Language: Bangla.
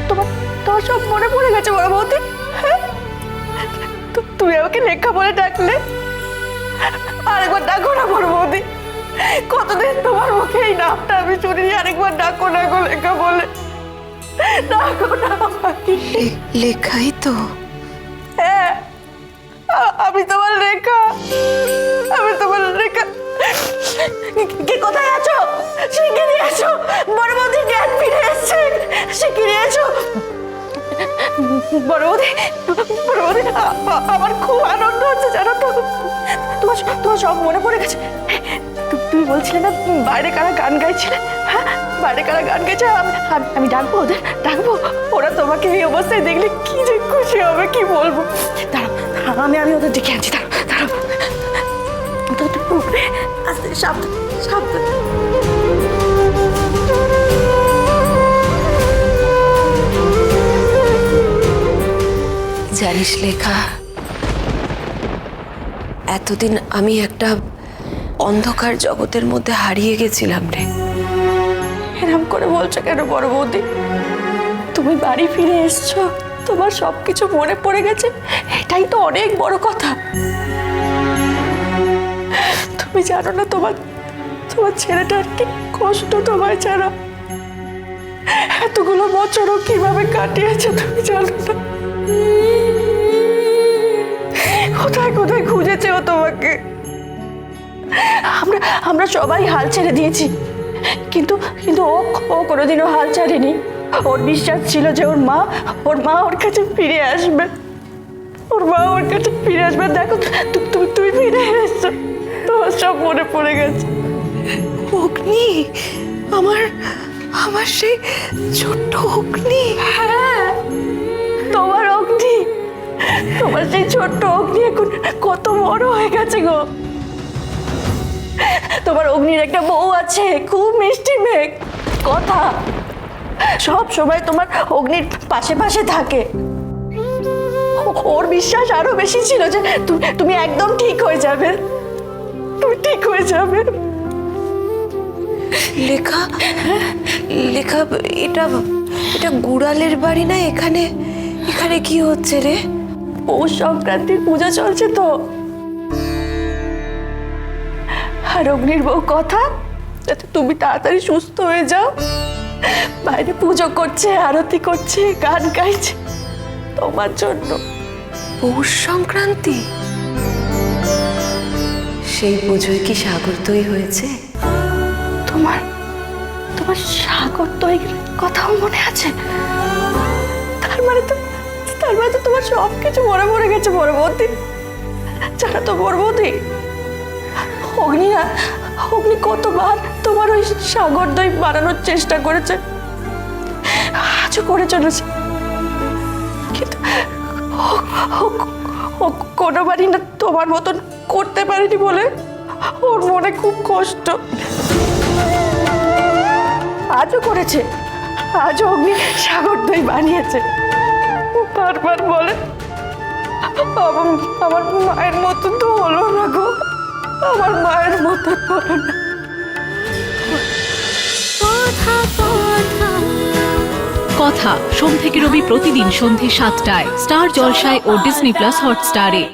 তোমার তোমার সব মনে পড়ে গেছে বড় বৌদি? হ্যাঁ, তুমি আমাকে লেখা বলে ডাকলে, আরেকবার ডাকো না বড় বৌদি। কতদিন তোমার মুখে এই নামটা আমি শুনি, আরেকবার ডাকো না গো লেখা বলে, ডাকো না আমাকে। লেখাই তো। হ্যাঁ, আমি তোমার লেখা, আমি তোমার লেখা। কে কোথায় আছো? শিগগিরি এসো, বড় বৌদি জ্ঞান ফিরে এসছে, শিগগিরি এসো। বড় বৌদি, বড় বৌদি, আমার খুব আনন্দ হচ্ছে জানো তো। তোমার তোমার সব মনে পড়ে গেছে। তুমি বলছিলে না বাইরে কারা গান গাইছিলে? হ্যাঁ, বাইরে কারা গান গাইছে, আমি ডাকবো ওদের, ডাকবো। ওরা তোমাকে এই অবস্থায় দেখলে কি যে খুশি হবে কি বলবো। দাঁড়াও, আমি ওদের ডেকে আনছি। দাঁড়াও দাঁড়াও, আস্তে সাবধান সাবধান। জানিস লেখা, এতদিন আমি একটা অন্ধকার জগতের মধ্যে হারিয়ে গেছিলাম রে। এরম করে বলছো কেন বড় বৌদি? তুমি বাড়ি ফিরে এসছো, তোমার সবকিছু মনে পড়ে গেছে, এটাই তো অনেক বড় কথা। তুমি জানো না তোমার তোমার ছেলেটার কি কষ্ট তোমায় ছাড়া, এতগুলো বছরও কিভাবে কাটিয়েছে তুমি জানো না। কোথায় কোথায় খুঁজেছে ও তোমাকে। আমরা আমরা সবাই হাল ছেড়ে দিয়েছি, কিন্তু কিন্তু ও কোনোদিনও হাল ছাড়েনি। ওর বিশ্বাস ছিল যে ওর মা ওর কাছে ফিরে আসবে, ওর মা ওর কাছে ফিরে আসবে। দেখো তুমি ফিরে এসছো, তোমার সব মনে পড়ে গেছে। অগ্নি, আমার আমার সেই ছোট্ট অগ্নি। হ্যাঁ, তোমার অগ্নি, তোমার সেই ছোট্ট অগ্নি এখন কত বড় হয়ে গেছে গো। তোমার অগ্নির একটা বউ আছে, খুব মিষ্টি মেয়ে, কথা সব সময় তোমার অগ্নির পাশে পাশে থাকে। ওর বিশ্বাস আরো বেশি ছিল যে তুমি একদম ঠিক হয়ে যাবে, তুমি ঠিক হয়ে যাবে। লেখা, লেখা, এটা এটা গুড়ালের বাড়ি না? এখানে এখানে কি হচ্ছে রে? পৌষ সংক্রান্তির পূজা চলছে তো, আর অগ্নির বউ কথা যাতে তুমি তাড়াতাড়ি সুস্থ হয়ে যাও, বাইরে পুজো করছে, আরতি করছে, গান গাইছে তোমার জন্য। পৌষ সংক্রান্তি? সেই পুজোয় কি সাগর দই হয়েছে? তোমার তোমার সাগর দইয়ের কথাও মনে আছে? তার মানে তো তোমার সব কিছু মনে পড়ে গেছে বড় বৌদি। জানো তো বড় বৌদি, অগ্নি কতবার তোমার ওই সাগর দই বানানোর চেষ্টা করেছে, আজও করে চলেছে, কিন্তু কোনোবারই না তোমার মতন করতে পারিনি বলে ওর মনে খুব কষ্ট। আজও করেছে, আজও অগ্নি সাগর দই বানিয়েছে। বারবার বলে আমার মায়ের মতন তো হলো না গো, আমার মায়ের মতন হলো না। কথা সোম থেকে রবি প্রতিদিন সন্ধ্যে ৭টায় স্টার জলসায় ও ডিজনি প্লাস হটস্টারে।